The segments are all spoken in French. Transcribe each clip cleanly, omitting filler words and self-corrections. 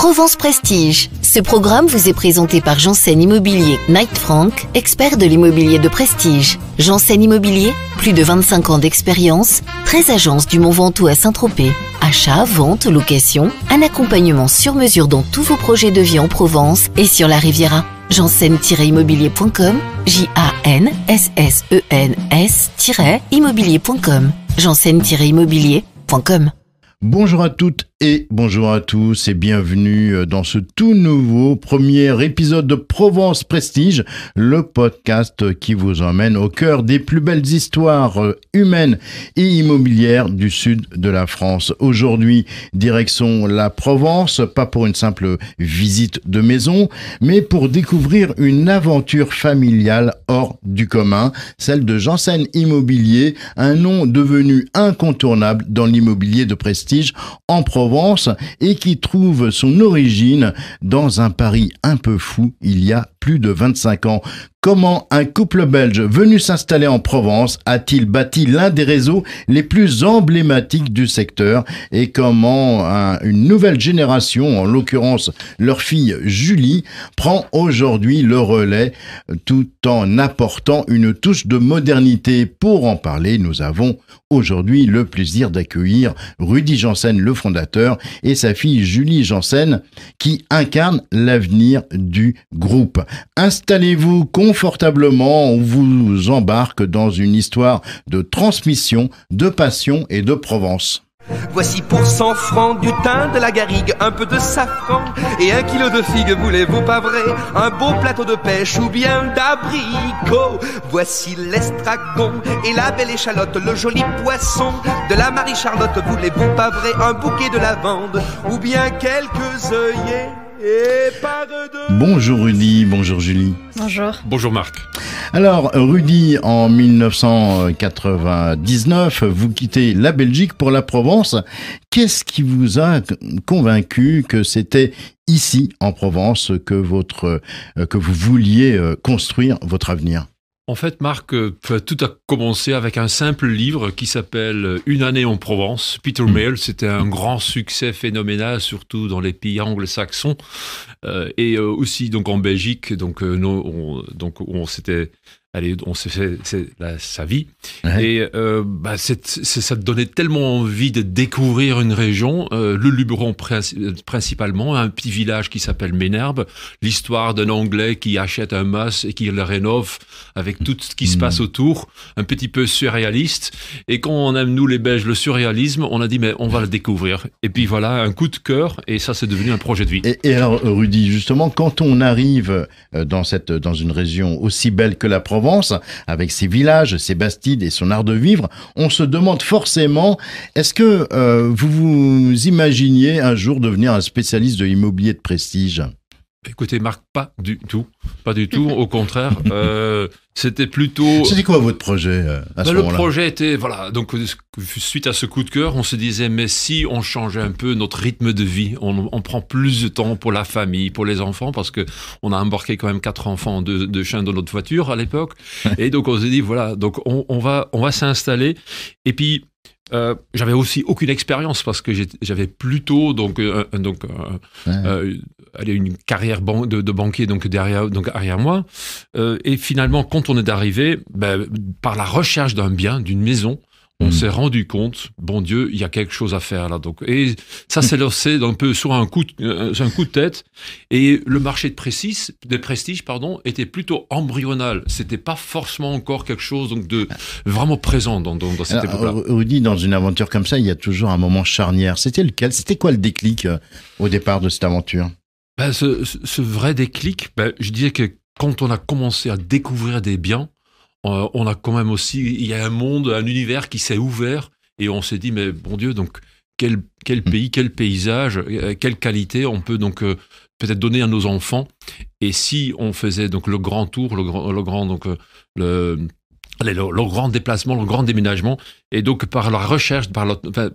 Provence Prestige. Ce programme vous est présenté par Janssen Immobilier Knight Frank, expert de l'immobilier de prestige. Janssen Immobilier, plus de 25 ans d'expérience, 13 agences du Mont Ventoux à Saint-Tropez. Achat, vente, location, un accompagnement sur mesure dans tous vos projets de vie en Provence et sur la Riviera. Janssen-immobilier.com, JANSSENS-immobilier.com, Janssen-immobilier.com. Bonjour à toutes et bonjour à tous et bienvenue dans ce tout nouveau premier épisode de Provence Prestige, le podcast qui vous emmène au cœur des plus belles histoires humaines et immobilières du sud de la France. Aujourd'hui, direction la Provence, pas pour une simple visite de maison, mais pour découvrir une aventure familiale hors du commun, celle de Janssen Immobilier, un nom devenu incontournable dans l'immobilier de prestige en Provence et qui trouve son origine dans un pari un peu fou il y a plus de 25 ans. Comment un couple belge venu s'installer en Provence a-t-il bâti l'un des réseaux les plus emblématiques du secteur et comment une nouvelle génération, en l'occurrence leur fille Julie, prend aujourd'hui le relais tout en apportant une touche de modernité. Pour en parler, nous avons aujourd'hui le plaisir d'accueillir Rudy Janssen, le fondateur, et sa fille Julie Janssen, qui incarne l'avenir du groupe. Installez-vous confortablement, on vous embarque dans une histoire de transmission, de passion et de Provence. Voici pour 100 francs du thym, de la garrigue, un peu de safran et 1 kilo de figues, voulez-vous pas vrai? Un beau plateau de pêche ou bien d'abricots. Voici l'estragon et la belle échalote, le joli poisson de la Marie-Charlotte, voulez-vous pas vrai? Un bouquet de lavande ou bien quelques œillets. Bonjour Rudy, bonjour Julie. Bonjour. Bonjour Marc. Alors Rudy, en 1999, vous quittez la Belgique pour la Provence. Qu'est-ce qui vous a convaincu que c'était ici en Provence que vous vouliez construire votre avenir ? En fait, Marc, tout a commencé avec un simple livre qui s'appelle « Une année en Provence ». Peter Mayle, c'était un grand succès phénoménal, surtout dans les pays anglo-saxons et aussi donc en Belgique. Donc, on s'était... Allez, on s'est fait sa vie. Ouais. Et ça donnait tellement envie de découvrir une région, le Luberon principalement, un petit village qui s'appelle Ménherbe, l'histoire d'un Anglais qui achète un mas et qui le rénove avec tout ce qui se passe autour, un petit peu surréaliste. Et quand on aime, nous les Belges, le surréalisme, on a dit, mais on va le découvrir. Et puis voilà, un coup de cœur, et ça c'est devenu un projet de vie. Et alors, Rudy, justement, quand on arrive dans une région aussi belle que la Provence, avec ses villages, ses bastides et son art de vivre, on se demande forcément, est-ce que vous vous imaginiez un jour devenir un spécialiste de l'immobilier de prestige ? Écoutez Marc, pas du tout, au contraire, c'était plutôt... C'était quoi votre projet à ce moment-là ? Le projet était, voilà, donc suite à ce coup de cœur, on se disait, mais si on changeait un peu notre rythme de vie, on prend plus de temps pour la famille, pour les enfants, parce que on a embarqué quand même 4 enfants de chiens dans notre voiture à l'époque, et donc on s'est dit, voilà, donc on va s'installer, et puis... j'avais aussi aucune expérience parce que j'avais plutôt une carrière de banquier derrière moi. Et finalement, quand on est arrivé, par la recherche d'un bien, d'une maison, on s'est rendu compte, bon Dieu, il y a quelque chose à faire là. Donc, et ça s'est lancé un peu sur un coup de tête. Et le marché de prestige, était plutôt embryonal. C'était pas forcément encore quelque chose de vraiment présent dans cette époque-là. Rudy, dans une aventure comme ça, il y a toujours un moment charnière. C'était lequel ? C'était quoi le déclic au départ de cette aventure ? Ce vrai déclic, je dirais que quand on a commencé à découvrir des biens, on a quand même aussi, il y a un monde, un univers qui s'est ouvert et on s'est dit, mais bon Dieu, donc quel pays, quel paysage, quelle qualité on peut donc peut-être donner à nos enfants. Et si on faisait donc le grand tour, le grand déplacement, le grand déménagement, et donc par la recherche,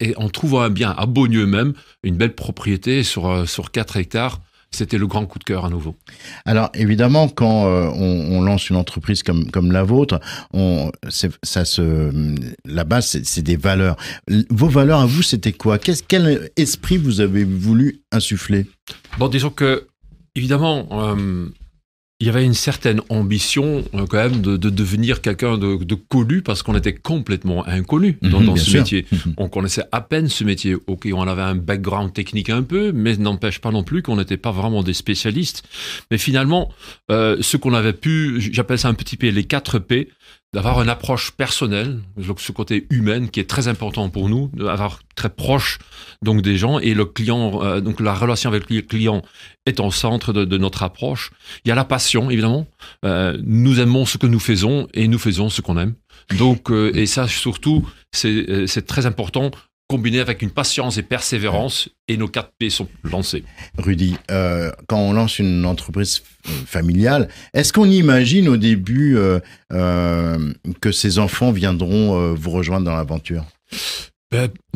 et en trouvant un bien à Beaunieu même, une belle propriété sur 4 hectares, c'était le grand coup de cœur à nouveau. Alors évidemment, quand on lance une entreprise comme la vôtre, la base, c'est des valeurs. Vos valeurs à vous, c'était quoi? Quel esprit vous avez voulu insuffler? Bon, disons que, évidemment, il y avait une certaine ambition quand même de devenir quelqu'un de connu parce qu'on était complètement inconnu dans ce métier. On connaissait à peine ce métier. Ok, on avait un background technique un peu, mais n'empêche pas non plus qu'on n'était pas vraiment des spécialistes. Mais finalement, ce qu'on avait pu, j'appelle ça un petit peu les 4 P, d'avoir une approche personnelle, donc ce côté humain qui est très important pour nous, d'avoir très proche donc des gens et le client, donc la relation avec le client est au centre de notre approche. Il y a la passion évidemment. Nous aimons ce que nous faisons et nous faisons ce qu'on aime. Donc et ça surtout c'est très important. Combiné avec une patience et persévérance, et nos 4 P sont lancés. Rudy, quand on lance une entreprise familiale, est-ce qu'on imagine au début que ces enfants viendront vous rejoindre dans l'aventure?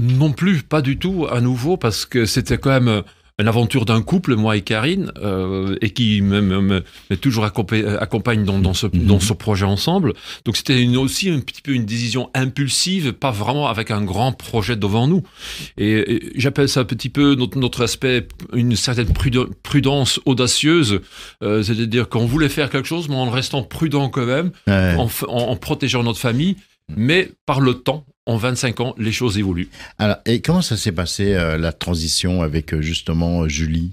Non plus, pas du tout, à nouveau, parce que c'était quand même une aventure d'un couple, moi et Karine, et qui m'a toujours accompagne dans ce projet ensemble. Donc c'était aussi un petit peu une décision impulsive, pas vraiment avec un grand projet devant nous. Et j'appelle ça un petit peu notre aspect, une certaine prudence audacieuse, c'est-à-dire qu'on voulait faire quelque chose, mais en restant prudent quand même, en protégeant notre famille, mais par le temps. En 25 ans, les choses évoluent. Alors, et comment ça s'est passé, la transition avec justement Julie?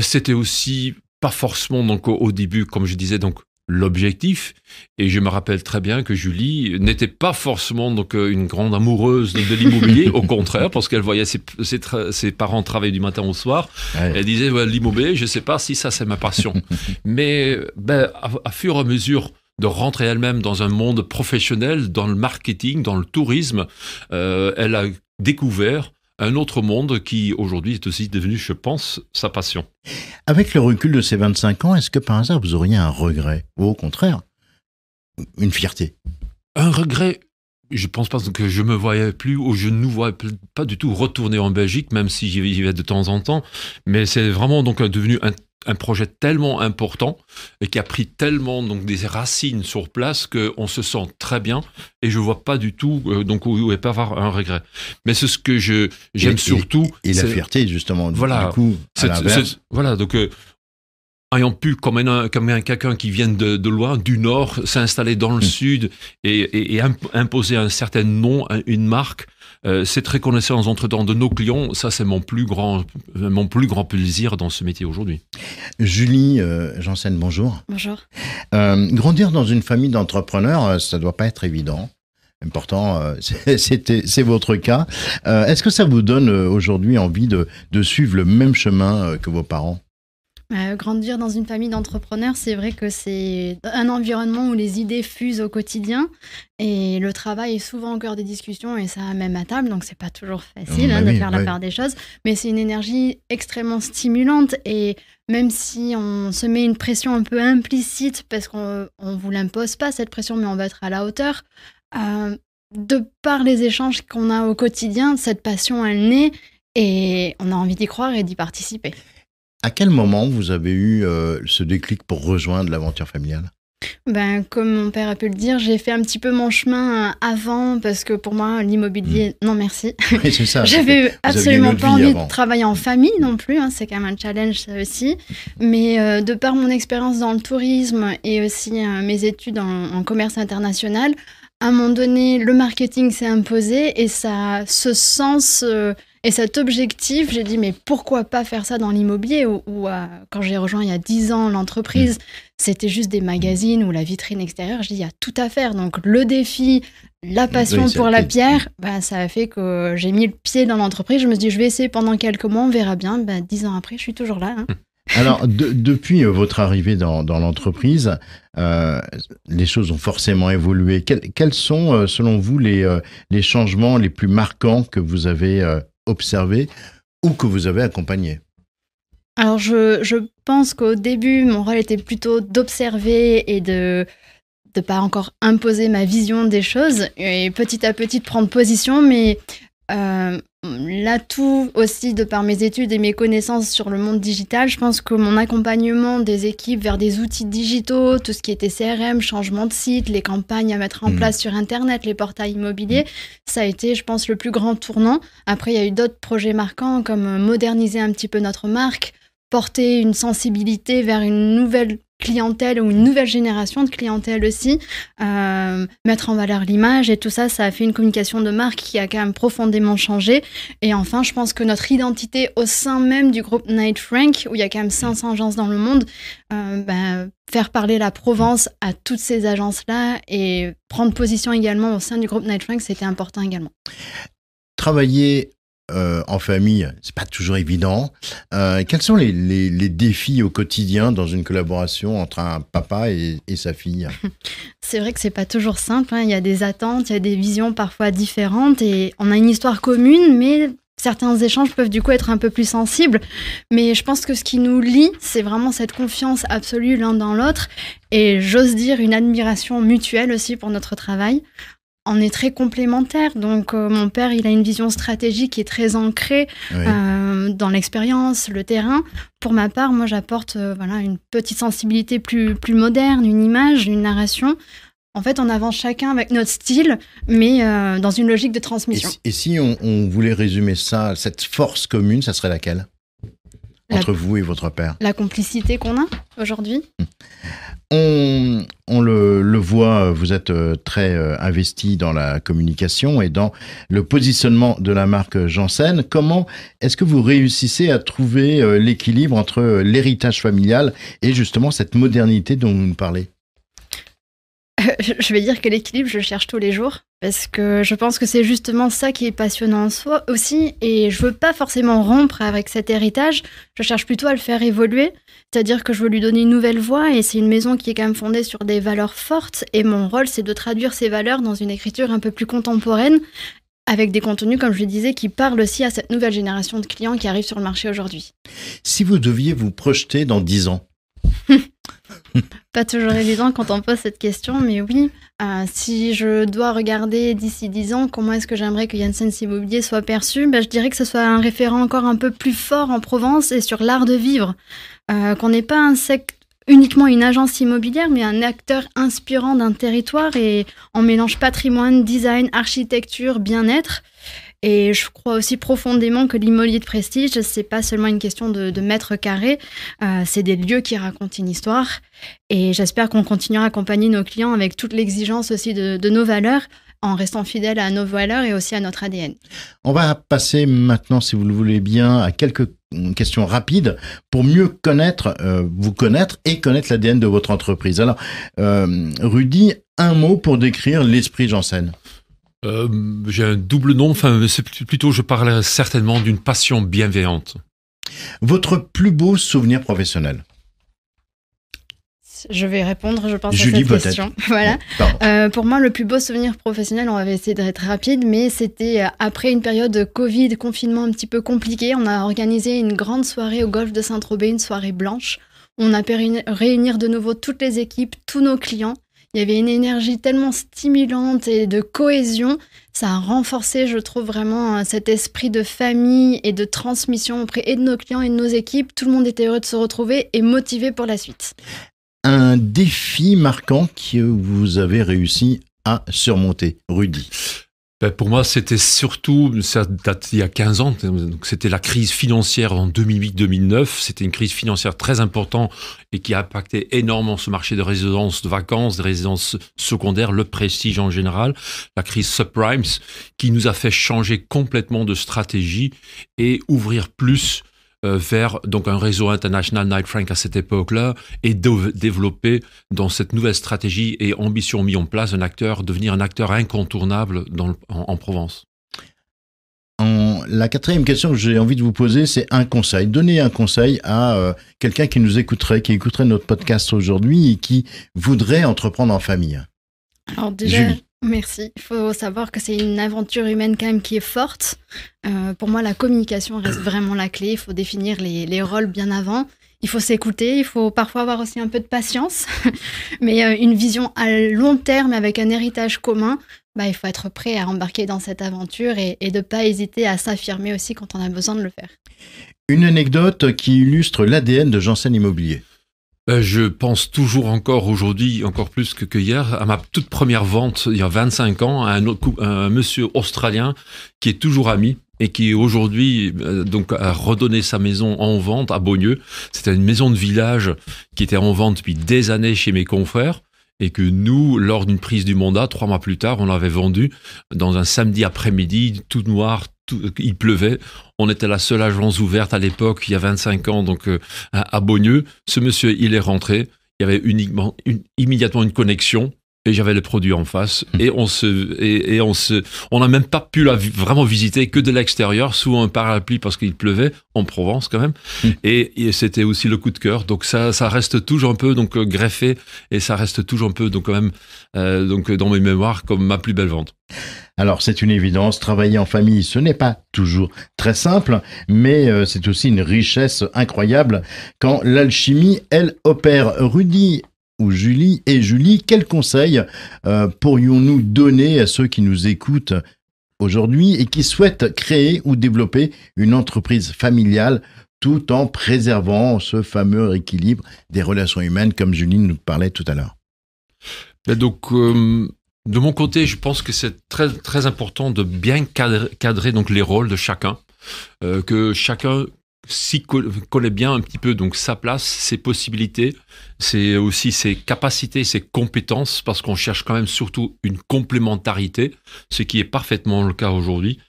C'était aussi pas forcément donc, au début, comme je disais, donc l'objectif. Et je me rappelle très bien que Julie n'était pas forcément donc, une grande amoureuse de l'immobilier, au contraire, parce qu'elle voyait ses parents travailler du matin au soir. Ouais. Elle disait, l'immobilier, je ne sais pas si ça c'est ma passion. Mais à fur et à mesure de rentrer elle-même dans un monde professionnel, dans le marketing, dans le tourisme, elle a découvert un autre monde qui, aujourd'hui, est aussi devenu, je pense, sa passion. Avec le recul de ces 25 ans, est-ce que par hasard, vous auriez un regret? Ou au contraire, une fierté? Un regret? Je pense pas que je me voyais plus, ou je ne nous voyais pas du tout retourner en Belgique, même si j'y vais de temps en temps. Mais c'est vraiment donc devenu un projet tellement important et qui a pris tellement donc des racines sur place qu'on se sent très bien et je vois pas du tout donc où il peut y avoir un regret. Mais c'est ce que j'aime surtout. Et la fierté justement. Voilà. Du coup, voilà donc. Ayant pu, comme quelqu'un qui vient de loin, du nord, s'installer dans le sud et imposer un certain nom, une marque, cette reconnaissance entre-temps de nos clients, ça c'est mon plus grand plaisir dans ce métier aujourd'hui. Julie Janssen, bonjour. Bonjour. Grandir dans une famille d'entrepreneurs, ça doit pas être évident. Pourtant, c'est votre cas. Est-ce que ça vous donne aujourd'hui envie de suivre le même chemin que vos parents? Grandir dans une famille d'entrepreneurs, c'est vrai que c'est un environnement où les idées fusent au quotidien et le travail est souvent au cœur des discussions et ça même à table, donc c'est pas toujours facile de faire la part des choses, mais c'est une énergie extrêmement stimulante et même si on se met une pression un peu implicite parce qu'on vous l'impose pas cette pression, mais on va être à la hauteur, de par les échanges qu'on a au quotidien, cette passion elle naît et on a envie d'y croire et d'y participer. À quel moment vous avez eu ce déclic pour rejoindre l'aventure familiale? Comme mon père a pu le dire, j'ai fait un petit peu mon chemin avant parce que pour moi, l'immobilier, non merci. Oui, c'est ça. J'avais absolument pas envie de travailler en famille non plus, c'est quand même un challenge ça aussi. Mais de par mon expérience dans le tourisme et aussi mes études en commerce international, à un moment donné, le marketing s'est imposé et ça, ce sens et cet objectif, j'ai dit mais pourquoi pas faire ça dans l'immobilier ou quand j'ai rejoint il y a 10 ans l'entreprise, c'était juste des magazines ou la vitrine extérieure, je dis il y a tout à faire. Donc le défi, la passion pour la pierre, ça a fait que j'ai mis le pied dans l'entreprise. Je me suis dit je vais essayer pendant quelques mois, on verra bien. 10 ans après, je suis toujours là. Alors, depuis votre arrivée dans l'entreprise, les choses ont forcément évolué. Quels sont, selon vous, les changements les plus marquants que vous avez observés ou que vous avez accompagnés? Alors, je pense qu'au début, mon rôle était plutôt d'observer et de pas encore imposer ma vision des choses et petit à petit de prendre position, mais l'atout aussi de par mes études et mes connaissances sur le monde digital. Je pense que mon accompagnement des équipes vers des outils digitaux, tout ce qui était CRM, changement de site, les campagnes à mettre en place sur Internet, les portails immobiliers, ça a été, je pense, le plus grand tournant. Après, il y a eu d'autres projets marquants comme moderniser un petit peu notre marque, porter une sensibilité vers une nouvelle clientèle ou une nouvelle génération de clientèle aussi, mettre en valeur l'image et tout ça, ça a fait une communication de marque qui a quand même profondément changé. Et enfin, je pense que notre identité au sein même du groupe Knight Frank, où il y a quand même 500 agences dans le monde, faire parler la Provence à toutes ces agences-là et prendre position également au sein du groupe Knight Frank, c'était important également. Travailler en famille, c'est pas toujours évident. Quels sont les défis au quotidien dans une collaboration entre un papa et sa fille? C'est vrai que c'est pas toujours simple, hein. Il y a des attentes, il y a des visions parfois différentes et on a une histoire commune, mais certains échanges peuvent du coup être un peu plus sensibles. Mais je pense que ce qui nous lie, c'est vraiment cette confiance absolue l'un dans l'autre et j'ose dire une admiration mutuelle aussi pour notre travail. On est très complémentaires, donc mon père, il a une vision stratégique qui est très ancrée dans l'expérience, le terrain. Pour ma part, moi, j'apporte une petite sensibilité plus moderne, une image, une narration. En fait, on avance chacun avec notre style, mais dans une logique de transmission. Et si on voulait résumer ça, cette force commune, ça serait laquelle entre vous et votre père? La complicité qu'on a aujourd'hui. On le voit, vous êtes très investi dans la communication et dans le positionnement de la marque Janssen. Comment est-ce que vous réussissez à trouver l'équilibre entre l'héritage familial et justement cette modernité dont vous nous parlez? Je vais dire que l'équilibre, je le cherche tous les jours parce que je pense que c'est justement ça qui est passionnant en soi aussi et je veux pas forcément rompre avec cet héritage, je cherche plutôt à le faire évoluer, c'est-à-dire que je veux lui donner une nouvelle voix et c'est une maison qui est quand même fondée sur des valeurs fortes et mon rôle c'est de traduire ces valeurs dans une écriture un peu plus contemporaine avec des contenus, comme je le disais, qui parlent aussi à cette nouvelle génération de clients qui arrive sur le marché aujourd'hui. Si vous deviez vous projeter dans 10 ans, pas toujours évident quand on pose cette question, mais oui, si je dois regarder d'ici 10 ans, comment est-ce que j'aimerais que Janssen Immobilier soit perçu, je dirais que ce soit un référent encore un peu plus fort en Provence et sur l'art de vivre, qu'on n'ait pas uniquement une agence immobilière, mais un acteur inspirant d'un territoire et on mélange patrimoine, design, architecture, bien-être. Et je crois aussi profondément que l'immobilier de prestige, c'est pas seulement une question de mètres carrés, c'est des lieux qui racontent une histoire. Et j'espère qu'on continuera à accompagner nos clients avec toute l'exigence aussi de nos valeurs, en restant fidèles à nos valeurs et aussi à notre ADN. On va passer maintenant, si vous le voulez bien, à quelques questions rapides pour mieux vous connaître et connaître l'ADN de votre entreprise. Alors, Rudy, un mot pour décrire l'esprit Janssen. J'ai un double nom, c'est plutôt, je parle certainement d'une passion bienveillante. Votre plus beau souvenir professionnel? Je vais répondre, je pense, Julie, à cette question. Voilà. Pour moi, le plus beau souvenir professionnel, on va essayer d'être rapide, mais c'était après une période de Covid, confinement un petit peu compliqué. On a organisé une grande soirée au golf de Saint-Tropez, une soirée blanche. On a pu réunir de nouveau toutes les équipes, tous nos clients. Il y avait une énergie tellement stimulante et de cohésion. Ça a renforcé, je trouve, vraiment cet esprit de famille et de transmission auprès et de nos clients et de nos équipes. Tout le monde était heureux de se retrouver et motivé pour la suite. Un défi marquant que vous avez réussi à surmonter, Rudy? Pour moi, c'était surtout, ça date il y a 15 ans, donc c'était la crise financière en 2008-2009. C'était une crise financière très importante et qui a impacté énormément ce marché de résidences de vacances, de résidences secondaires, le prestige en général. La crise subprimes qui nous a fait changer complètement de stratégie et ouvrir plus vers donc un réseau international Knight Frank à cette époque-là et développer dans cette nouvelle stratégie et ambition mis en place devenir un acteur incontournable en Provence. La quatrième question que j'ai envie de vous poser, c'est un conseil. Donnez un conseil à quelqu'un qui nous écouterait, qui écouterait notre podcast aujourd'hui et qui voudrait entreprendre en famille. Alors déjà, Julie. Merci. Il faut savoir que c'est une aventure humaine quand même qui est forte. Pour moi, la communication reste vraiment la clé. Il faut définir les rôles bien avant. Il faut s'écouter. Il faut parfois avoir aussi un peu de patience. Mais une vision à long terme avec un héritage commun. il faut être prêt à embarquer dans cette aventure et de ne pas hésiter à s'affirmer aussi quand on a besoin de le faire. Une anecdote qui illustre l'ADN de Janssen Immobilier. Je pense toujours encore aujourd'hui, encore plus que hier, à ma toute première vente, il y a 25 ans, à un monsieur australien qui est toujours ami et qui aujourd'hui donc a redonné sa maison en vente à Beaulieu. C'était une maison de village qui était en vente depuis des années chez mes confrères et que nous, lors d'une prise du mandat, 3 mois plus tard, on l'avait vendu dans un samedi après-midi, tout noir, il pleuvait. On était la seule agence ouverte à l'époque, il y a 25 ans, donc à Beaulieu. Ce monsieur, il est rentré. Il y avait immédiatement une connexion et j'avais le produit en face. Et on n'a même pas pu vraiment visiter que de l'extérieur, sous un parapluie parce qu'il pleuvait, en Provence quand même. Et c'était aussi le coup de cœur. Donc ça reste toujours un peu greffé et ça reste toujours un peu quand même dans mes mémoires comme ma plus belle vente. Alors c'est une évidence, travailler en famille, ce n'est pas toujours très simple, mais c'est aussi une richesse incroyable quand l'alchimie, elle, opère. Rudy ou Julie, quels conseils pourrions-nous donner à ceux qui nous écoutent aujourd'hui et qui souhaitent créer ou développer une entreprise familiale tout en préservant ce fameux équilibre des relations humaines comme Julie nous parlait tout à l'heure? Donc, de mon côté, je pense que c'est très, très important de bien cadrer donc les rôles de chacun, que chacun s'y connaît bien un petit peu donc sa place, ses possibilités, c'est aussi ses capacités, ses compétences, parce qu'on cherche quand même surtout une complémentarité, ce qui est parfaitement le cas aujourd'hui.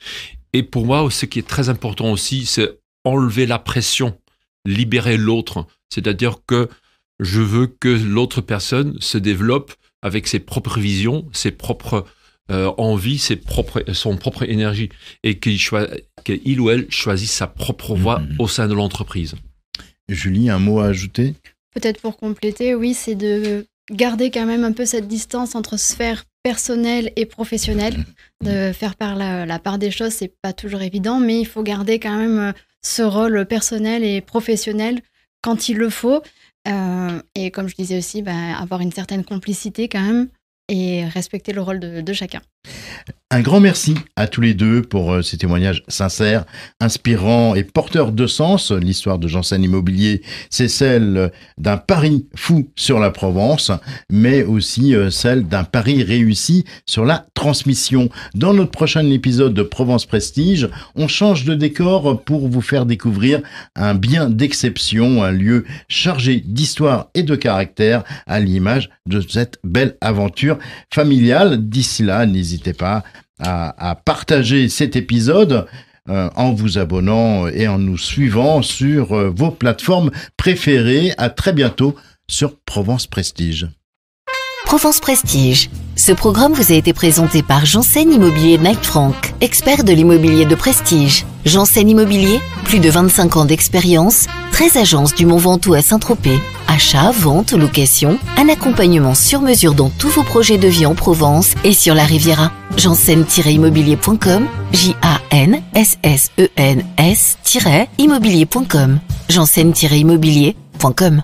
Et pour moi, ce qui est très important aussi, c'est enlever la pression, libérer l'autre. C'est-à-dire que je veux que l'autre personne se développe avec ses propres visions, ses propres envies, son propre énergie, et qu'il ou elle choisisse sa propre voie au sein de l'entreprise. Julie, un mot à ajouter? Peut-être pour compléter, oui, c'est de garder quand même un peu cette distance entre sphère personnelle et professionnelle, de faire la part des choses, c'est pas toujours évident, mais il faut garder quand même ce rôle personnel et professionnel quand il le faut. Et comme je disais aussi, avoir une certaine complicité quand même et respecter le rôle de chacun. Un grand merci à tous les deux pour ces témoignages sincères, inspirants et porteurs de sens. L'histoire de Janssen Immobilier, c'est celle d'un pari fou sur la Provence, mais aussi celle d'un pari réussi sur la transmission. Dans notre prochain épisode de Provence Prestige, on change de décor pour vous faire découvrir un bien d'exception, un lieu chargé d'histoire et de caractère à l'image de cette belle aventure familiale. D'ici là, n'hésitez pas à partager cet épisode en vous abonnant et en nous suivant sur vos plateformes préférées. À très bientôt sur Provence Prestige. Provence Prestige. Ce programme vous a été présenté par Janssen Immobilier Knight Frank, expert de l'immobilier de prestige. Janssen Immobilier, plus de 25 ans d'expérience, 13 agences du Mont Ventoux à Saint-Tropez. Achat, vente, location, un accompagnement sur mesure dans tous vos projets de vie en Provence et sur la Riviera. Janssen-immobilier.com, JANSSENS-immobilier.com, Janssen-immobilier.com.